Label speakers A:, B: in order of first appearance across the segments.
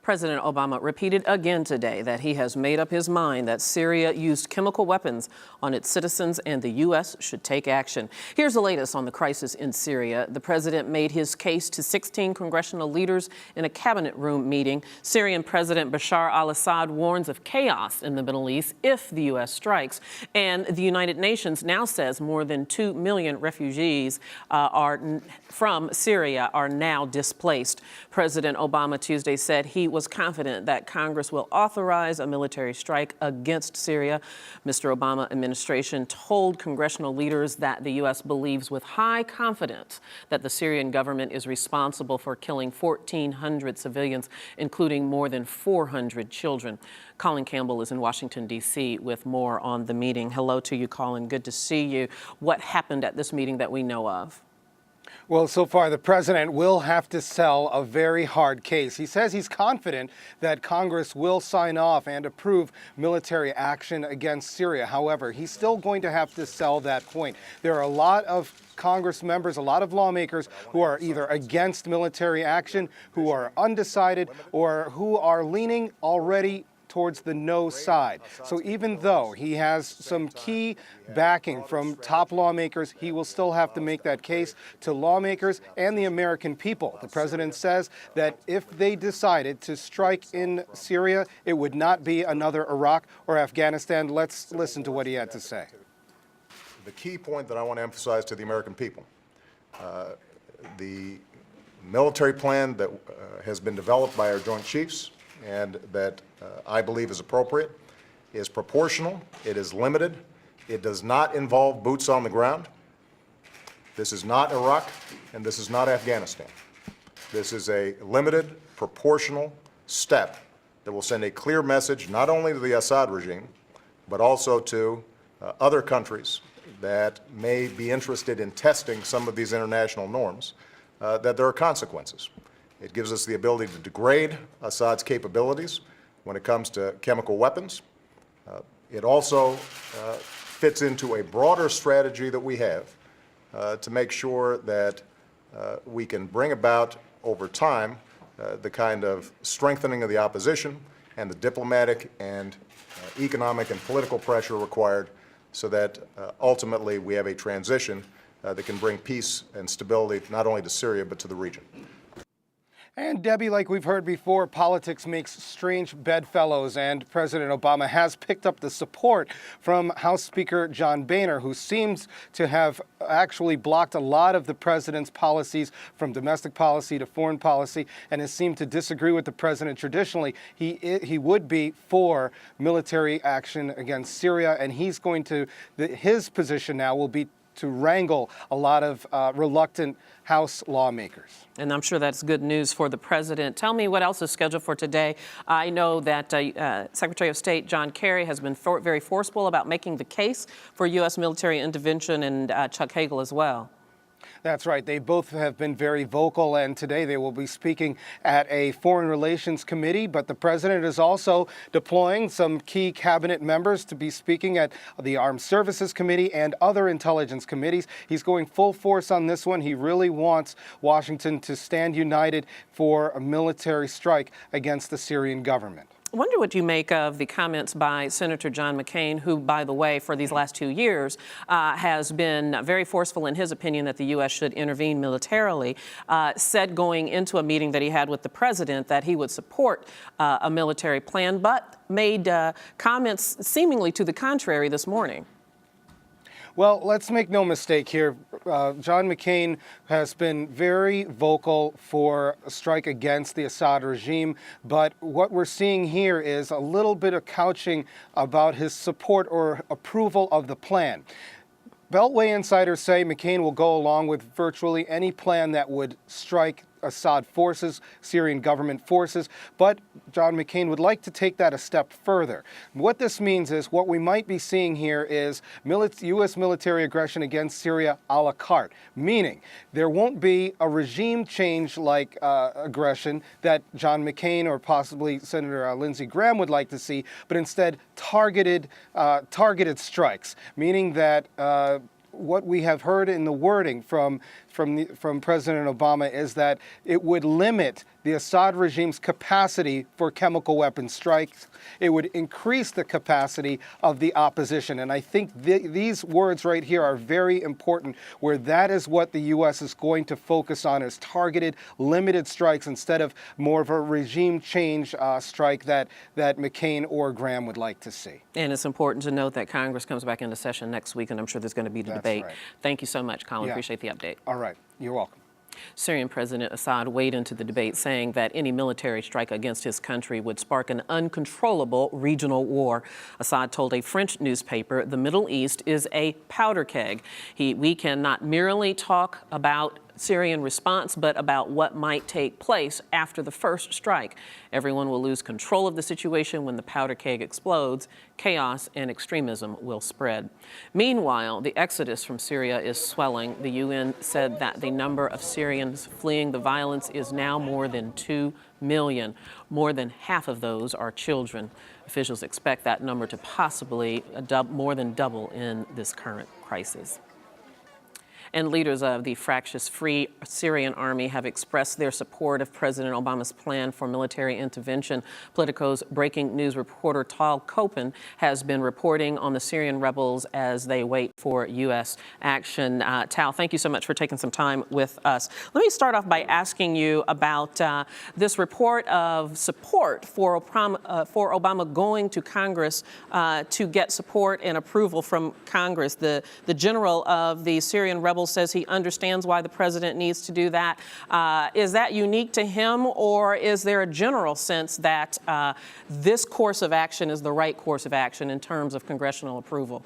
A: President Obama repeated again today that he has made up his mind that Syria used chemical weapons on its citizens and the U.S. should take action. Here's the latest on the crisis in Syria. The president made his case to 16 congressional leaders in a cabinet room meeting. Syrian President Bashar al-Assad warns of chaos in the Middle East if the U.S. strikes. And the United Nations now says more than 2 million refugees from Syria are now displaced. President Obama Tuesday said he was confident that Congress will authorize a military strike against Syria. Mr. Obama administration told congressional leaders that the U.S. believes with high confidence that the Syrian government is responsible for killing 1,400 civilians, including more than 400 children. Colin Campbell is in Washington, D.C. with more on the meeting. Hello to you, Colin. Good to see you. What happened at this meeting that we know of?
B: Well, so far, the president will have to sell a very hard case. He says he's confident that Congress will sign off and approve military action against Syria. However, he's still going to have to sell that point. There are a lot of Congress members, a lot of lawmakers who are either against military action, who are undecided, or who are leaning already towards the no side. So even though he has some key backing from top lawmakers, he will still have to make that case to lawmakers and the American people. The president says that if they decided to strike in Syria, it would not be another Iraq or Afghanistan. Let's listen to what he had to say.
C: The key point that I want to emphasize to the American people, the military plan that has been developed by our Joint Chiefs and that I believe is appropriate, is proportional, it is limited, it does not involve boots on the ground. This is not Iraq and this is not Afghanistan. This is a limited, proportional step that will send a clear message not only to the Assad regime, but also to other countries that may be interested in testing some of these international norms, that there are consequences. It gives us the ability to degrade Assad's capabilities when it comes to chemical weapons. It also fits into a broader strategy that we have to make sure that we can bring about over time the kind of strengthening of the opposition and the diplomatic and economic and political pressure required so that ultimately we have a transition that can bring peace and stability not only to Syria but to the region.
B: And Debbie, like we've heard before, politics makes strange bedfellows, and President Obama has picked up the support from House Speaker John Boehner, who seems to have actually blocked a lot of the president's policies from domestic policy to foreign policy and has seemed to disagree with the president traditionally. He would be for military action against Syria, and he's going to, his position now will be to wrangle a lot of reluctant House lawmakers.
A: And I'm sure that's good news for the president. Tell me what else is scheduled for today. I know that Secretary of State John Kerry has been very forceful about making the case for U.S. military intervention, and Chuck Hagel as well.
B: That's right. They both have been very vocal, and today they will be speaking at a Foreign Relations Committee. But the president is also deploying some key cabinet members to be speaking at the Armed Services Committee and other intelligence committees. He's going full force on this one. He really wants Washington to stand united for a military strike against the Syrian government.
A: I wonder what you make of the comments by Senator John McCain, who, by the way, for these last 2 years, has been very forceful in his opinion that the U.S. should intervene militarily, said going into a meeting that he had with the president that he would support a military plan, but made comments seemingly to the contrary this morning.
B: Well, let's make no mistake here. John McCain has been very vocal for a strike against the Assad regime, but what we're seeing here is a little bit of couching about his support or approval of the plan. Beltway insiders say McCain will go along with virtually any plan that would strike Assad forces, Syrian government forces, but John McCain would like to take that a step further. What this means is what we might be seeing here is U.S. military aggression against Syria a la carte, meaning there won't be a regime change-like aggression that John McCain or possibly Senator Lindsey Graham would like to see, but instead targeted strikes, meaning that what we have heard in the wording from from President Obama is that it would limit the Assad regime's capacity for chemical weapon strikes. It would increase the capacity of the opposition. And I think these words right here are very important, where that is what the U.S. is going to focus on, is targeted, limited strikes instead of more of a regime change strike that McCain or Graham would like to see.
A: And it's important to note that Congress comes back into session next week, and I'm sure there's going to be the debate.
B: Right.
A: Thank you so much, Colin.
B: Yeah.
A: Appreciate the update.
B: All right. You're welcome.
A: Syrian President Assad weighed into the debate, saying that any military strike against his country would spark an uncontrollable regional war. Assad told a French newspaper the Middle East is a powder keg. We cannot merely talk about Syrian response, but about what might take place after the first strike. Everyone will lose control of the situation when the powder keg explodes. Chaos and extremism will spread. Meanwhile, the exodus from Syria is swelling. The UN said that the number of Syrians fleeing the violence is now more than 2 million. More than half of those are children. Officials expect that number to possibly more than double in this current crisis. And leaders of the fractious Free Syrian Army have expressed their support of President Obama's plan for military intervention. Politico's breaking news reporter Tal Kopan has been reporting on the Syrian rebels as they wait for U.S. action. Tal, thank you so much for taking some time with us. Let me start off by asking you about this report of support for Obama going to Congress to get support and approval from Congress. The general of the Syrian rebels says he understands why the president needs to do that. Is that unique to him, or is there a general sense that this course of action is the right course of action in terms of congressional approval?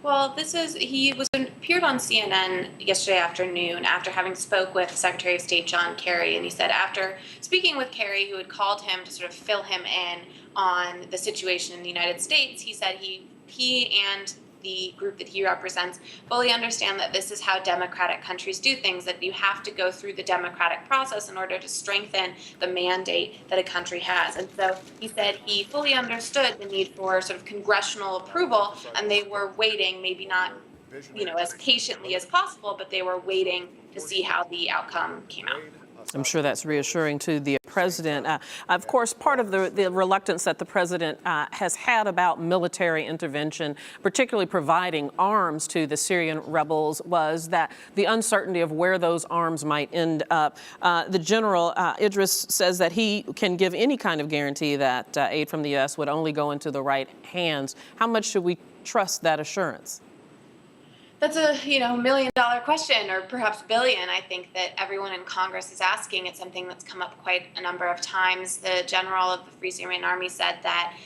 D: Well, he appeared on CNN yesterday afternoon after having spoke with Secretary of State John Kerry, and he said after speaking with Kerry, who had called him to sort of fill him in on the situation in the United States, he said he and the group that he represents fully understand that this is how democratic countries do things, that you have to go through the democratic process in order to strengthen the mandate that a country has. And so he said he fully understood the need for sort of congressional approval, and they were waiting, maybe not, as patiently as possible, but they were waiting to see how the outcome came out.
A: I'm sure that's reassuring to the president. Of course, part of the reluctance that the president has had about military intervention, particularly providing arms to the Syrian rebels, was that the uncertainty of where those arms might end up. The general, Idris, says that he can give any kind of guarantee that aid from the U.S. would only go into the right hands. How much should we trust that assurance?
D: That's a $1 million question, or perhaps billion. I think that everyone in Congress is asking. It's something that's come up quite a number of times. The general of the Free Syrian Army said that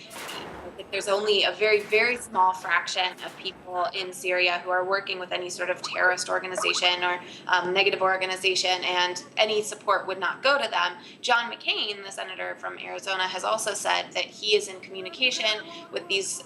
D: there's only a very, very small fraction of people in Syria who are working with any sort of terrorist organization or negative organization, and any support would not go to them. John McCain, the senator from Arizona, has also said that he is in communication with these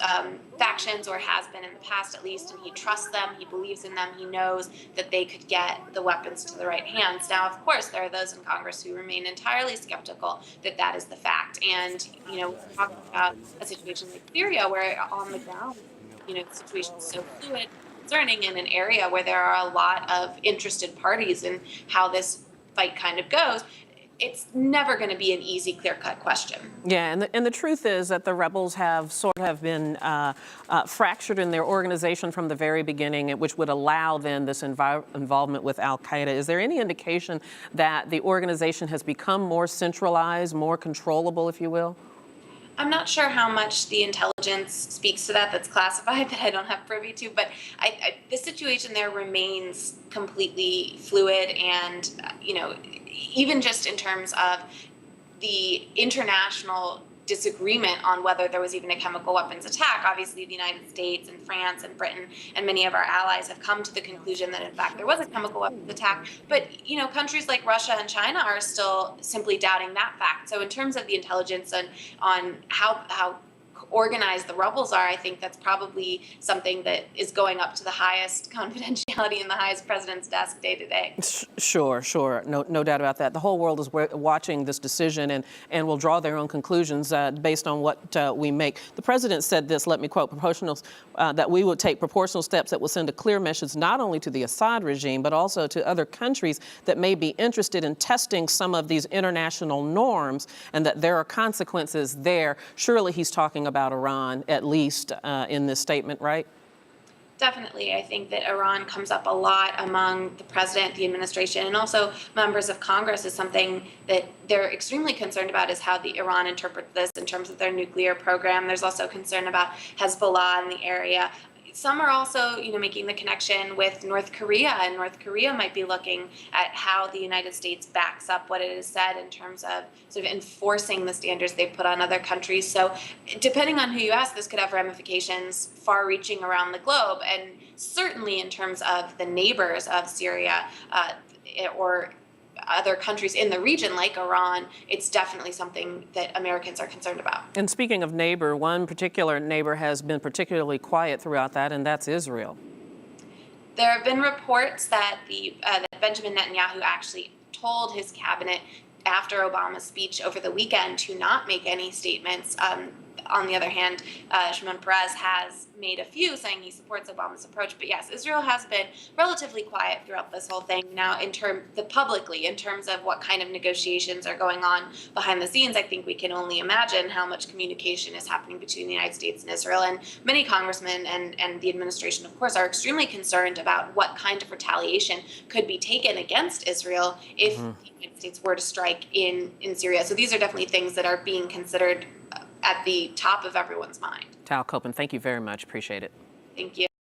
D: factions, or has been in the past at least, and he trusts them, he believes in them, he knows that they could get the weapons to the right hands. Now, of course, there are those in Congress who remain entirely skeptical that that is the fact. And, we're talking about a situation like Syria, where on the ground, the situation is so fluid, concerning, in an area where there are a lot of interested parties in how this fight kind of goes. It's never going to be an easy, clear-cut question. Yeah,
A: and the truth is that the rebels have been fractured in their organization from the very beginning, which would allow then this involvement with Al-Qaeda. Is there any indication that the organization has become more centralized, more controllable, if you will?
D: I'm not sure how much the intelligence speaks to that. That's classified, that I don't have privy to. But the situation there remains completely fluid, and even just in terms of the international disagreement on whether there was even a chemical weapons attack. Obviously, the United States and France and Britain and many of our allies have come to the conclusion that, in fact, there was a chemical weapons attack. But, countries like Russia and China are still simply doubting that fact. So in terms of the intelligence on how organized the rebels are, I think that's probably something that is going up to the highest confidentiality and the highest president's desk day to day.
A: Sure, sure. No doubt about that. The whole world is watching this decision and will draw their own conclusions based on what we make. The president said this, let me quote, that we would take proportional steps that will send a clear message not only to the Assad regime, but also to other countries that may be interested in testing some of these international norms, and that there are consequences there. Surely he's talking about Iran, at least in this statement, right?
D: Definitely. I think that Iran comes up a lot among the president, the administration, and also members of Congress is something that they're extremely concerned about, is how the Iran interprets this in terms of their nuclear program. There's also concern about Hezbollah in the area. Some are also, making the connection with North Korea, and North Korea might be looking at how the United States backs up what it has said in terms of sort of enforcing the standards they've put on other countries. So depending on who you ask, this could have ramifications far-reaching around the globe, and certainly in terms of the neighbors of Syria or other countries in the region like Iran, it's definitely something that Americans are concerned about.
A: And speaking of neighbor, one particular neighbor has been particularly quiet throughout that, and that's Israel.
D: There have been reports that that Benjamin Netanyahu actually told his cabinet after Obama's speech over the weekend to not make any statements. On the other hand, Shimon Peres has made a few saying he supports Obama's approach. But yes, Israel has been relatively quiet throughout this whole thing. Now, publicly, in terms of what kind of negotiations are going on behind the scenes, I think we can only imagine how much communication is happening between the United States and Israel. And many congressmen and the administration, of course, are extremely concerned about what kind of retaliation could be taken against Israel if the United States were to strike in Syria. So these are definitely things that are being considered at the top of everyone's mind.
A: Tal Kopan, thank you very much. Appreciate it.
D: Thank you.